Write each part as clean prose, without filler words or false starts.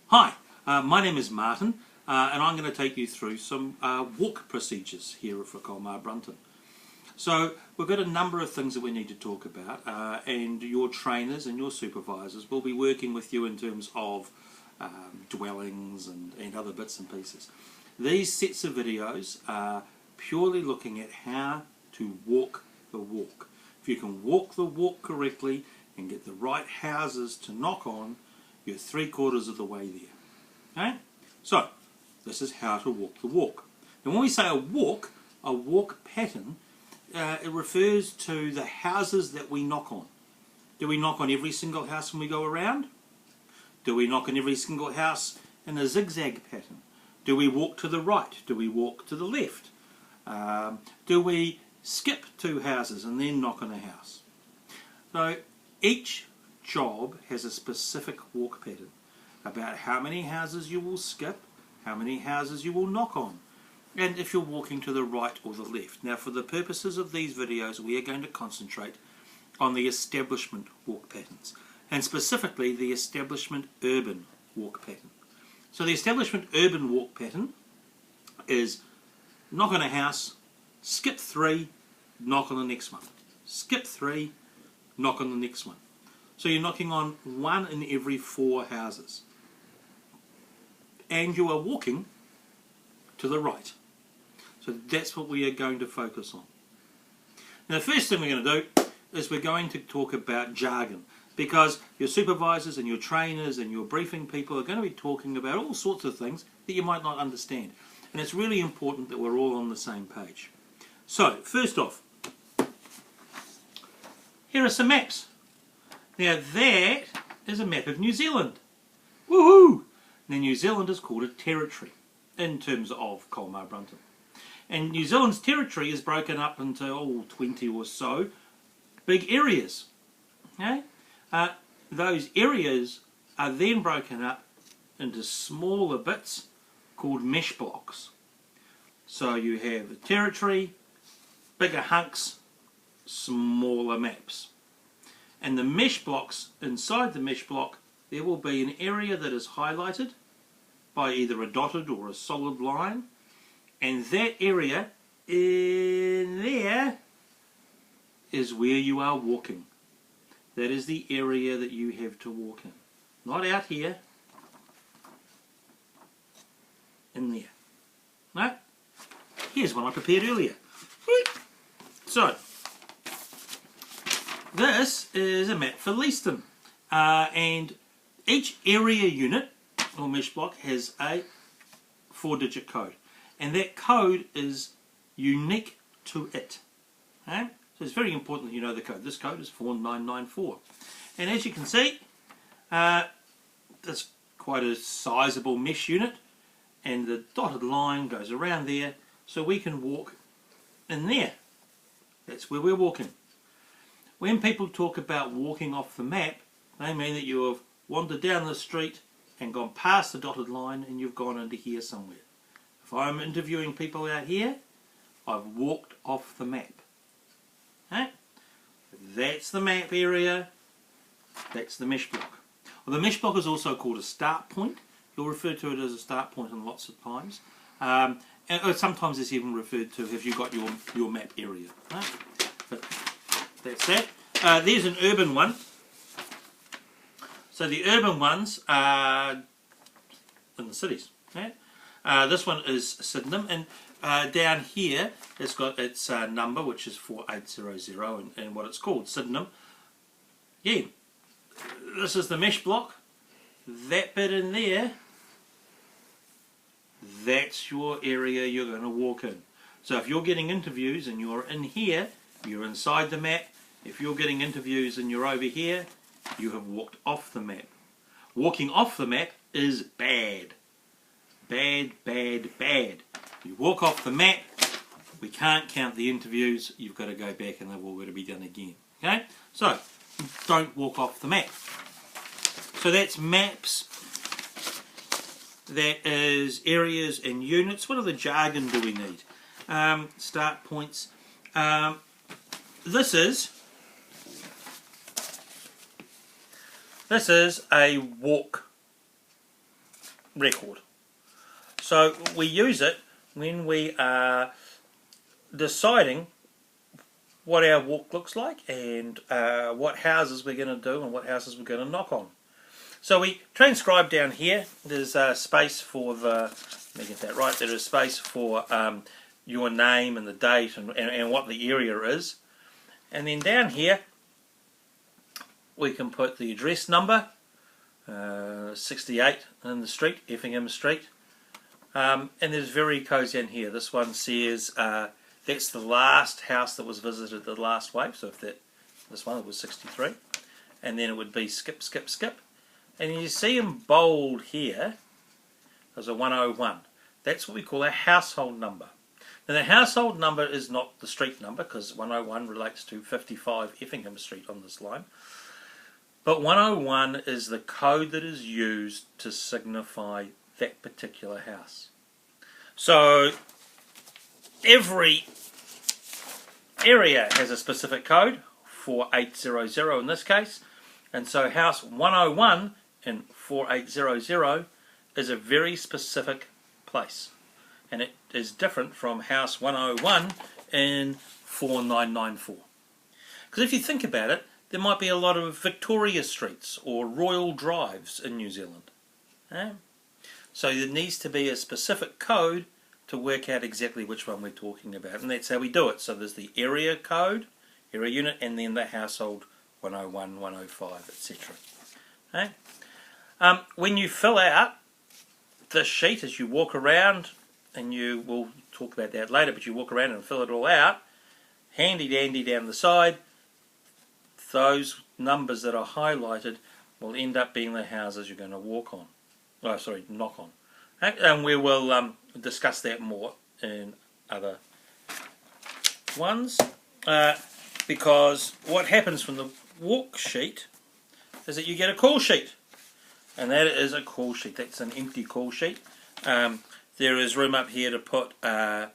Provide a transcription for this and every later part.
Hi, my name is Martin and I'm going to take you through some walk procedures here for Colmar Brunton. So we've got a number of things that we need to talk about and your trainers and your supervisors will be working with you in terms of dwellings and other bits and pieces. These sets of videos are purely looking at how to walk the walk. If you can walk the walk correctly and get the right houses to knock on, you're 3/4 of the way there. Okay? So, this is how to walk the walk. Now when we say a walk pattern, it refers to the houses that we knock on. Do we knock on every single house when we go around? Do we knock on every single house in a zigzag pattern? Do we walk to the right? Do we walk to the left? Do we skip 2 houses and then knock on a house? So each job has a specific walk pattern about how many houses you will skip, how many houses you will knock on, and if you're walking to the right or the left. Now for the purposes of these videos we are going to concentrate on the establishment walk patterns, and specifically the establishment urban walk pattern. So the establishment urban walk pattern is knock on a house, skip 3, knock on the next one. Skip 3, knock on the next one. So you're knocking on 1 in every 4 houses. And you are walking to the right. So that's what we are going to focus on. Now the first thing we're going to do is we're going to talk about jargon, because your supervisors and your trainers and your briefing people are going to be talking about all sorts of things that you might not understand. And it's really important that we're all on the same page. So first off, here are some maps. Now that is a map of New Zealand. Woohoo! Now New Zealand is called a territory in terms of Colmar Brunton. And New Zealand's territory is broken up into 20 or so big areas. Okay? Those areas are then broken up into smaller bits called mesh blocks. So you have the territory, bigger hunks, smaller maps. And the mesh blocks, inside the mesh block, there will be an area that is highlighted by either a dotted or a solid line, and that area in there is where you are walking. That is the area that you have to walk in. Not out here, in there. No? Here's one I prepared earlier. So, this is a map for Leiston, and each area unit or mesh block has a 4-digit code, and that code is unique to it. Okay? So it's very important that you know the code. This code is 4994, and as you can see, it's quite a sizable mesh unit, and the dotted line goes around there, so we can walk in there. That's where we're walking. When people talk about walking off the map, they mean that you have wandered down the street and gone past the dotted line and you've gone into here somewhere. If I'm interviewing people out here, I've walked off the map. Okay? That's the map area, that's the mesh block. Well, the mesh block is also called a start point. You'll refer to it as a start point in lots of times. And sometimes it's even referred to, have you got your map area. Right? But that's that. There's an urban one. So the urban ones are in the cities. Okay? This one is Sydenham, and down here it's got its number, which is 4800, and what it's called, Sydenham. Yeah, this is the mesh block. That bit in there, that's your area you're going to walk in. So if you're getting interviews and you're in here, you're inside the map. If you're getting interviews and you're over here, you have walked off the map. Walking off the map is bad. Bad, bad, bad. You walk off the map, we can't count the interviews, you've got to go back and they've all got to be done again. Okay? So, don't walk off the map. So that's maps. That is areas and units. What other jargon do we need? Start points. This is a walk record. So we use it when we are deciding what our walk looks like and what houses we're going to do and what houses we're going to knock on. So we transcribe down here. There's space for the, let me get that right, there is space for your name and the date and what the area is. And then down here we can put the address number, 68 in the street, Effingham Street. And there's very codes down here. This one says that's the last house that was visited the last wave. So if this one was 63, and then it would be skip, skip, skip. And you see in bold here, there's a 101. That's what we call a household number. Now the household number is not the street number, because 101 relates to 55 Effingham Street on this line. But 101 is the code that is used to signify that particular house. So every area has a specific code, 4800 in this case, and so house 101 in 4800 is a very specific place, and it is different from house 101 in 4994. Because if you think about it, there might be a lot of Victoria Streets or Royal Drives in New Zealand. So there needs to be a specific code to work out exactly which one we're talking about, and that's how we do it. So there's the area code, area unit, and then the household 101, 105, etc. When you fill out this sheet as you walk around, and you will talk about that later, but you walk around and fill it all out, handy dandy down the side, those numbers that are highlighted will end up being the houses you're going to walk on. Oh, sorry, knock on. And we will discuss that more in other ones. Because what happens from the walk sheet is that you get a call sheet. And that is a call sheet. That's an empty call sheet. There is room up here to put the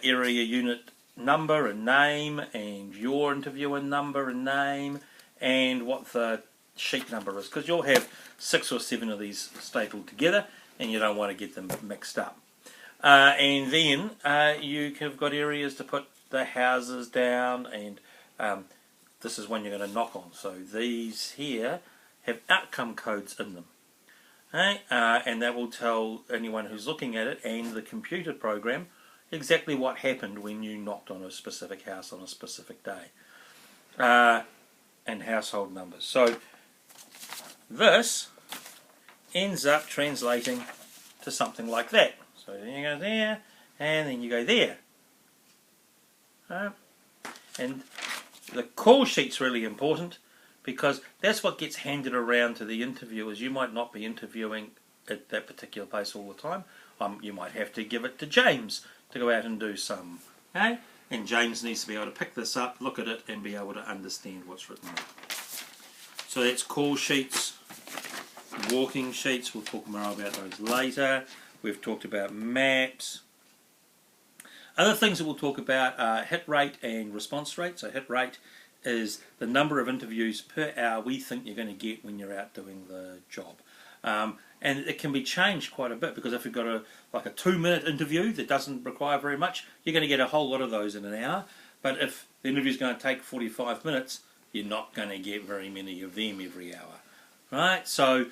area unit number and name, and your interviewer number and name, and what the sheet number is, because you'll have 6 or 7 of these stapled together and you don't want to get them mixed up. And then you have got areas to put the houses down, and this is one you're going to knock on. So these here have outcome codes in them. And that will tell anyone who's looking at it and the computer program exactly what happened when you knocked on a specific house on a specific day. And household numbers. So this ends up translating to something like that. So then you go there, and then you go there. And the call sheet's really important, because that's what gets handed around to the interviewers. You might not be interviewing at that particular place all the time. You might have to give it to James to go out and do some. Okay? And James needs to be able to pick this up, look at it, and be able to understand what's written there. So that's call sheets, walking sheets. We'll talk more about those later. We've talked about maps. Other things that we'll talk about are hit rate and response rate. So hit rate is the number of interviews per hour we think you're going to get when you're out doing the job. And it can be changed quite a bit, because if you've got a 2-minute interview that doesn't require very much, you're going to get a whole lot of those in an hour. But if the interview's going to take 45 minutes, you're not going to get very many of them every hour. Right? So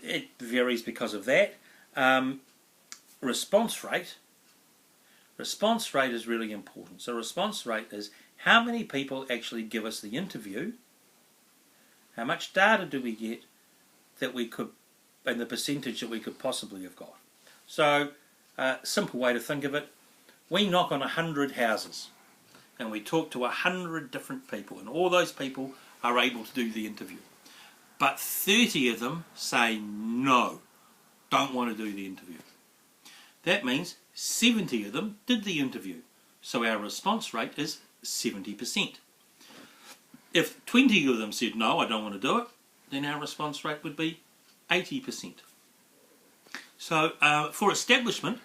it varies because of that. Response rate is really important. So response rate is how many people actually give us the interview, how much data do we get that we could, and the percentage that we could possibly have got. So simple way to think of it, we knock on 100 houses and we talk to 100 different people, and all those people are able to do the interview. But 30 of them say no, don't want to do the interview. That means 70 of them did the interview. So our response rate is 70%. If 20 of them said no, I don't want to do it, then our response rate would be 80%. So for establishment,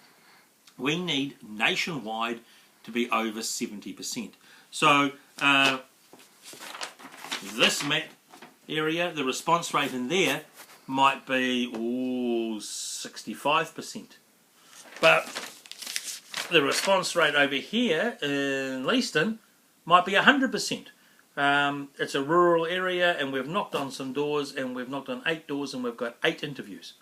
we need nationwide to be over 70%. So this map area, the response rate in there might be 65%. But the response rate over here in Leeston might be 100%. It's a rural area, and we've knocked on some doors, and we've knocked on 8 doors, and we've got 8 interviews.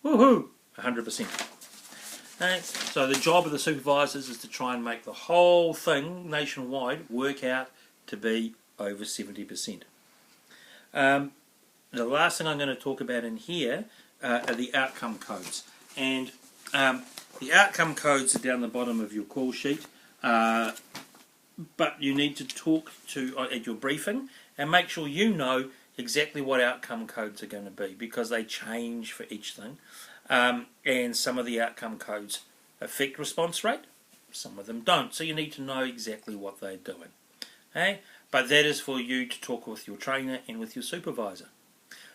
Woohoo! 100%. Okay? So the job of the supervisors is to try and make the whole thing nationwide work out to be over 70%. The last thing I'm going to talk about in here are the outcome codes. And the outcome codes are down the bottom of your call sheet. But you need to talk to at your briefing and make sure you know exactly what outcome codes are going to be, because they change for each thing. And some of the outcome codes affect response rate, some of them don't. So you need to know exactly what they're doing. Okay? But that is for you to talk with your trainer and with your supervisor.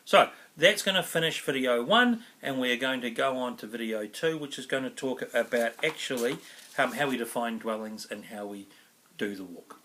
So that's going to finish video 1, and we're going to go on to video 2, which is going to talk about actually how we define dwellings and how we do the walk.